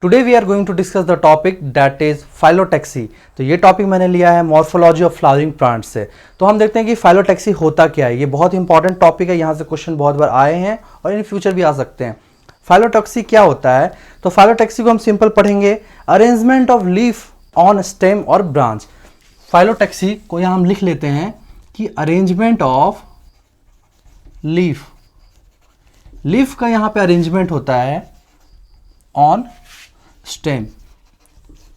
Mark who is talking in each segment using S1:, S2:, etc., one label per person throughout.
S1: Today we are going to discuss the topic that is phyllotaxy. तो ये topic मैंने लिया है मॉर्फोलॉजी ऑफ फ्लावरिंग प्लांट्स से। तो हम देखते हैं कि फाइलोटैक्सी होता क्या है। ये बहुत इंपॉर्टेंट टॉपिक है, यहाँ से क्वेश्चन बहुत बार आए हैं और इन फ्यूचर भी आ सकते हैं। फाइलोटैक्सी क्या होता है? तो फाइलोटैक्सी को हम सिंपल पढ़ेंगे, arrangement of leaf on stem और ब्रांच। फाइलोटैक्सी को यहाँ हम लिख लेते हैं कि अरेंजमेंट ऑफ लीफ, लीफ का यहाँ पे अरेंजमेंट होता है ऑन स्टेम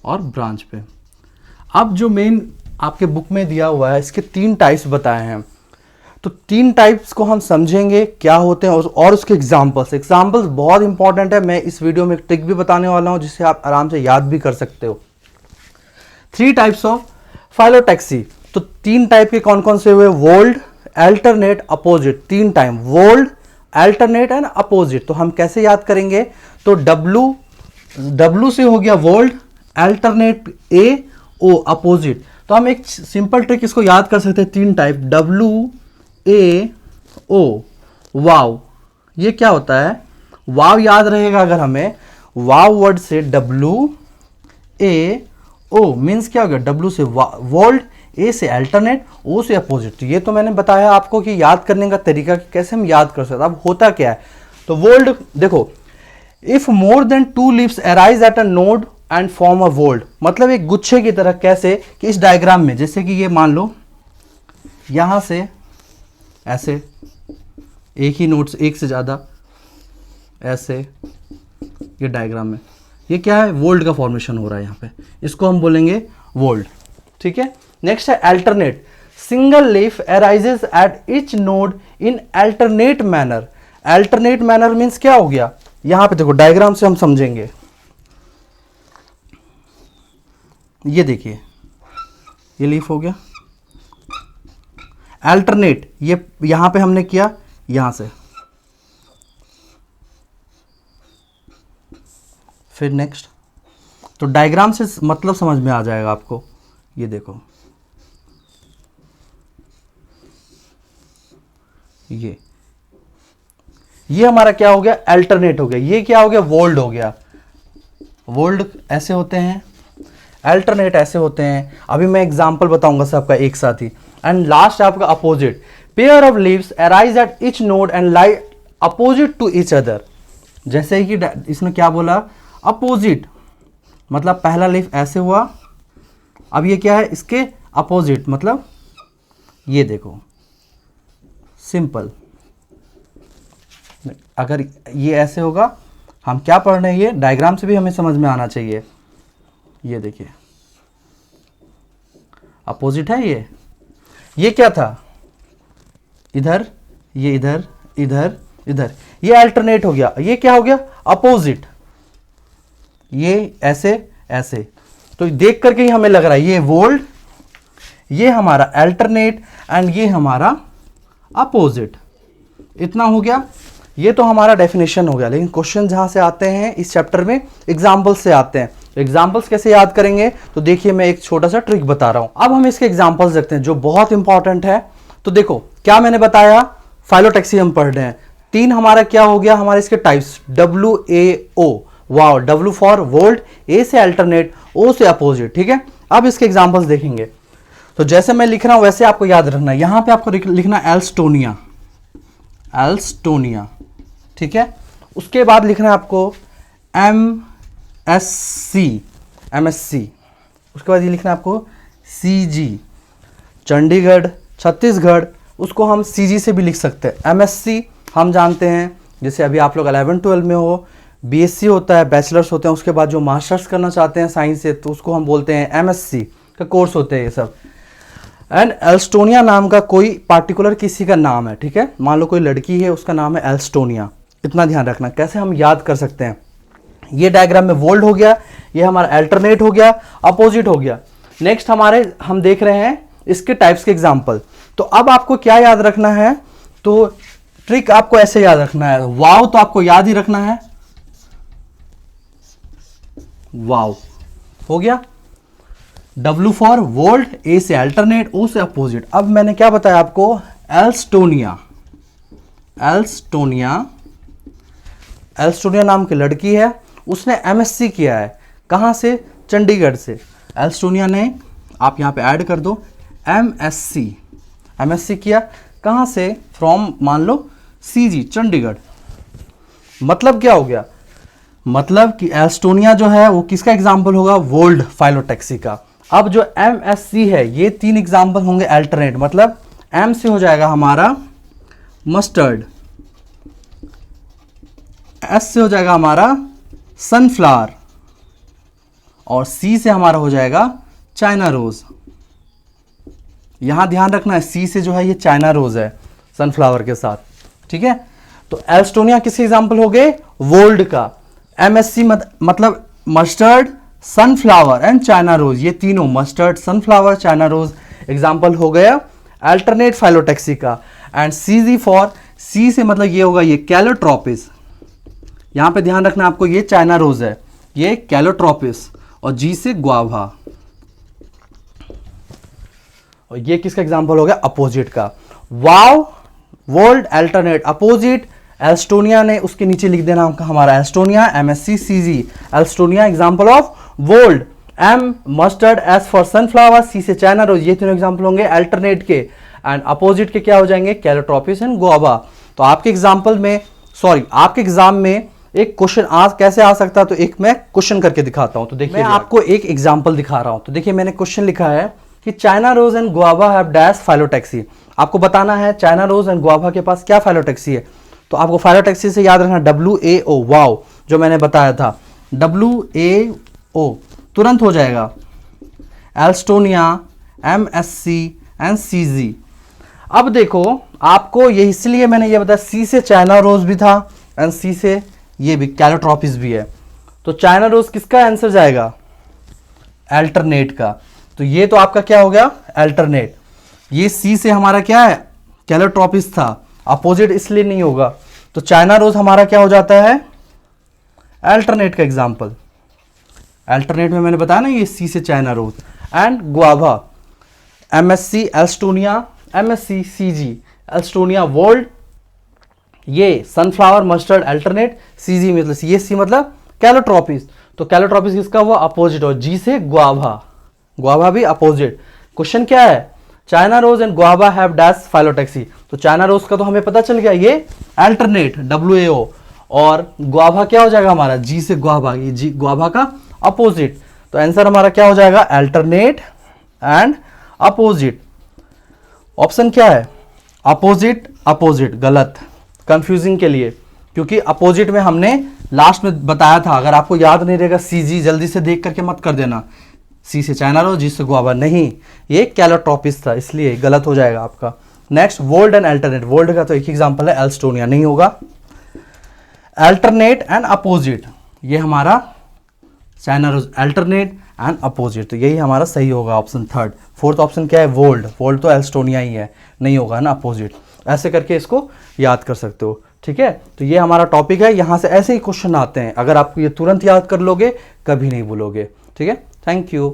S1: और ब्रांच पे। अब जो मेन आपके बुक में दिया हुआ है, इसके 3 टाइप्स बताए हैं। तो 3 टाइप्स को हम समझेंगे क्या होते हैं और उसके एग्जांपल्स बहुत इंपॉर्टेंट है। मैं इस वीडियो में एक ट्रिक भी बताने वाला हूं जिससे आप आराम से याद भी कर सकते हो। 3 टाइप्स ऑफ फाइलोटैक्सी। तो 3 टाइप के कौन कौन से हुए? Whorled, alternate, opposite. 3 time whorled, alternate and opposite. तो हम कैसे याद करेंगे? तो W से हो गया वोल्ड, अल्टरनेट A, O अपोजिट। तो हम एक सिंपल ट्रिक इसको याद कर सकते हैं, 3 टाइप WAO। वाव, ये क्या होता है? वाव याद रहेगा अगर हमें। वाव वर्ड से WAO मीन्स क्या हो गया? W से वोल्ड, A से अल्टरनेट, O से अपोजिट। तो ये तो मैंने बताया आपको कि याद करने का तरीका कि कैसे हम याद कर सकते हैं। अब होता क्या है? तो वोल्ड देखो, if more than 2 leaves arise at a node and form a whorled, मतलब एक गुच्छे की तरह। कैसे कि इस डायग्राम में, जैसे कि ये मान लो यहां से ऐसे एक ही नोड से, एक से ज्यादा ऐसे, ये डायग्राम में ये क्या है? वोल्ड का फॉर्मेशन हो रहा है यहां पे, इसको हम बोलेंगे वोल्ड। ठीक है। नेक्स्ट है alternate. Single leaf arises eight each node in alternate manner. Alternate manner means क्या हो गया? यहां पे देखो डायग्राम से हम समझेंगे। ये देखिए, ये लीफ हो गया अल्टरनेट। ये यहां पे हमने किया, यहां से फिर नेक्स्ट। तो डायग्राम से मतलब समझ में आ जाएगा आपको। ये देखो, ये हमारा क्या हो गया? अल्टरनेट हो गया। ये क्या हो गया? वोल्ड हो गया। वोल्ड ऐसे होते हैं, अल्टरनेट ऐसे होते हैं। अभी मैं एग्जांपल बताऊंगा सबका एक साथ ही। एंड लास्ट आपका opposite. Pair of leaves arise at each node and lie opposite to each other. जैसे कि इसमें क्या बोला? अपोजिट, मतलब पहला लीफ ऐसे हुआ, अब ये क्या है? इसके अपोजिट, मतलब ये देखो सिंपल। अगर ये ऐसे होगा, हम क्या पढ़ रहे हैं? ये डायग्राम से भी हमें समझ में आना चाहिए। ये देखिए अपोजिट है। ये क्या था? इधर, ये इधर, इधर, इधर। ये अल्टरनेट हो गया। ये क्या हो गया? अपोजिट। ये ऐसे ऐसे। तो देख करके ही हमें लग रहा है ये वोल्ड, ये हमारा अल्टरनेट एंड ये हमारा अपोजिट। इतना हो गया। ये तो हमारा डेफिनेशन हो गया। लेकिन क्वेश्चन जहां से आते हैं इस चैप्टर में, एग्जांपल्स से आते हैं। एग्जांपल्स कैसे याद करेंगे? तो देखिए, मैं एक छोटा सा ट्रिक बता रहा हूं। अब हम इसके एग्जांपल्स देखते हैं जो बहुत इंपॉर्टेंट है। तो देखो क्या मैंने बताया, फाइलोटैक्सी हम पढ़ रहे हैं। 3 हमारा क्या हो गया? हमारे इसके टाइप्स WAO। वाओ, W फॉर वोल्ड, A से अल्टरनेट, O से अपोजिट। ठीक है। अब इसके एग्जांपल्स देखेंगे। तो जैसे मैं लिख रहा हूं वैसे आपको याद रखना है। यहां पे आपको लिखना एल्स्टोनिया, एल्स्टोनिया। ठीक है। उसके बाद लिखना है आपको MSC, MSC। उसके बाद ये लिखना है आपको CG, चंडीगढ़, छत्तीसगढ़। उसको हम CG से भी लिख सकते हैं। MSC हम जानते हैं, जैसे अभी आप लोग 11-12 में हो, BSc होता है, बैचलर्स होते हैं। उसके बाद जो मास्टर्स करना चाहते हैं साइंस से, तो उसको हम बोलते हैं MSc का कोर्स होते हैं ये सब। एंड एल्स्टोनिया नाम का कोई पार्टिकुलर किसी का नाम है। ठीक है। मान लो कोई लड़की है, उसका नाम है एल्स्टोनिया। इतना ध्यान रखना। कैसे हम याद कर सकते हैं? ये डायग्राम में वोल्ड हो गया, ये हमारा अल्टरनेट हो गया, अपोजिट हो गया। नेक्स्ट हमारे हम देख रहे हैं इसके टाइप्स के एग्जांपल। तो अब आपको क्या याद रखना है? तो ट्रिक आपको ऐसे याद रखना है। वाव तो आपको याद ही रखना है, वाव हो गया। W फॉर वोल्ड, A से अल्टरनेट, O से अपोजिट। अब मैंने क्या बताया आपको? एल्स्टोनिया, एल्स्टोनिया, एल्स्टोनिया नाम की लड़की है, उसने एमएससी किया है कहाँ से, चंडीगढ़ से। एल्स्टोनिया ने, आप यहाँ पे ऐड कर दो, एमएससी किया कहाँ से, फ्रॉम मान लो सीजी चंडीगढ़। मतलब क्या हो गया, मतलब कि एल्स्टोनिया जो है वो किसका एग्जाम्पल होगा, वोल्ड फाइलोटैक्सी का। अब जो एमएससी है ये 3 एग्जाम्पल होंगे अल्टरनेट, मतलब एम से हो जाएगा हमारा मस्टर्ड, एस से हो जाएगा हमारा सनफ्लावर, और सी से हमारा हो जाएगा चाइना रोज। यहां ध्यान रखना है सी से जो है ये चाइना रोज है सनफ्लावर के साथ, ठीक है। तो एल्स्टोनिया किसके एग्जाम्पल हो गए, वोल्ड का। एमएससी मतलब mustard, sunflower and China rose, ये तीनों mustard, sunflower, China rose example हो गया अल्टरनेट फाइलोटैक्सी का। एंड सीजी फॉर, सी से मतलब ये होगा ये कैलोट्रोपिस, यहां पे ध्यान रखना आपको, ये चाइना रोज है, ये कैलोट्रोपिस, और जी से ग्वाभा, और ये किसका एग्जाम्पल हो गया, अपोजिट का। Wow, whorled, alternate, opposite. Alstonia ने उसके नीचे लिख देना हमारा Alstonia, MSC, CG. Alstonia example of whorled, M mustard, S for sunflower, C से चाइना रोज, ये तीनों एग्जाम्पल होंगे अल्टरनेट के। एंड अपोजिट के क्या हो जाएंगे, कैलोट्रोपिस एंड गुआवा। तो आपके एग्जाम्पल में, सॉरी आपके एग्जाम में एक क्वेश्चन कैसे आ सकता है, तो एक मैं क्वेश्चन करके दिखाता हूं। तो देखिए मैं आपको एक एग्जाम्पल दिखा रहा हूं। तो देखिए मैंने क्वेश्चन लिखा है कि China rose and guava have dash phyllotaxy. आपको बताना है चाइना रोज एंड गुआवा के पास क्या फाइलोटैक्सी है। तो आपको फाइलोटैक्सी से याद रखना WAO, वाओ, जो मैंने बताया था WAO तुरंत हो जाएगा। Alstonia, MSC and CG। अब देखो आपको ये इसलिए मैंने ये बताया, सी से चाइना रोज भी था एंड सी से ये भी कैलोट्रोपिस भी है। तो चाइना रोज किसका आंसर जाएगा, अल्टरनेट का। तो ये तो आपका क्या हो गया, अल्टरनेट। ये सी से हमारा क्या है, कैलोट्रोपिस था, अपोजिट इसलिए नहीं होगा। तो चाइना रोज हमारा क्या हो जाता है, अल्टरनेट का एग्जाम्पल। अल्टरनेट में मैंने बताया ना ये सी से China rose. And guava, MSC Alstonia, MSC CG, Alstonia whorled, ये सनफ्लावर, मस्टर्ड, अल्टरनेट, CG मतलब ये सी मतलब कैलोट्रोपिस। तो कैलोट्रोपिस किसका हुआ, अपोजिट, और जी से गुआवा, गुआवा भी अपोजिट। क्वेश्चन क्या है, China rose and guava have dash phyllotaxy. तो चाइना रोज का तो हमें पता चल गया ये अल्टरनेट WAO, और गुआवा क्या हो जाएगा हमारा, जी से गुआवा, ये जी गुआवा का अपोजिट। तो आंसर हमारा क्या हो जाएगा, अल्टरनेट एंड अपोजिट। ऑप्शन क्या है, अपोजिट, अपोजिट गलत, कंफ्यूजिंग के लिए, क्योंकि अपोजिट में हमने लास्ट में बताया था। अगर आपको याद नहीं रहेगा CG, जल्दी से देख करके मत कर देना, सी से चाइना रोज, जी से गुआवा नहीं, ये कैलोट्रोपिस था, इसलिए गलत हो जाएगा आपका। नेक्स्ट वोल्ड एंड अल्टरनेट, वोल्ड का तो एक एग्जांपल है एल्स्टोनिया, नहीं होगा। अल्टरनेट एंड अपोजिट, ये हमारा China rose, alternate and opposite, तो यही हमारा सही होगा ऑप्शन थर्ड। फोर्थ ऑप्शन क्या है, वोल्ड, वोल्ड तो एल्स्टोनिया ही है, नहीं होगा ना अपोजिट। ऐसे करके इसको याद कर सकते हो, ठीक है। तो ये हमारा टॉपिक है, यहां से ऐसे ही क्वेश्चन आते हैं, अगर आपको ये तुरंत याद कर लोगे कभी नहीं भूलोगे, ठीक है। Thank you.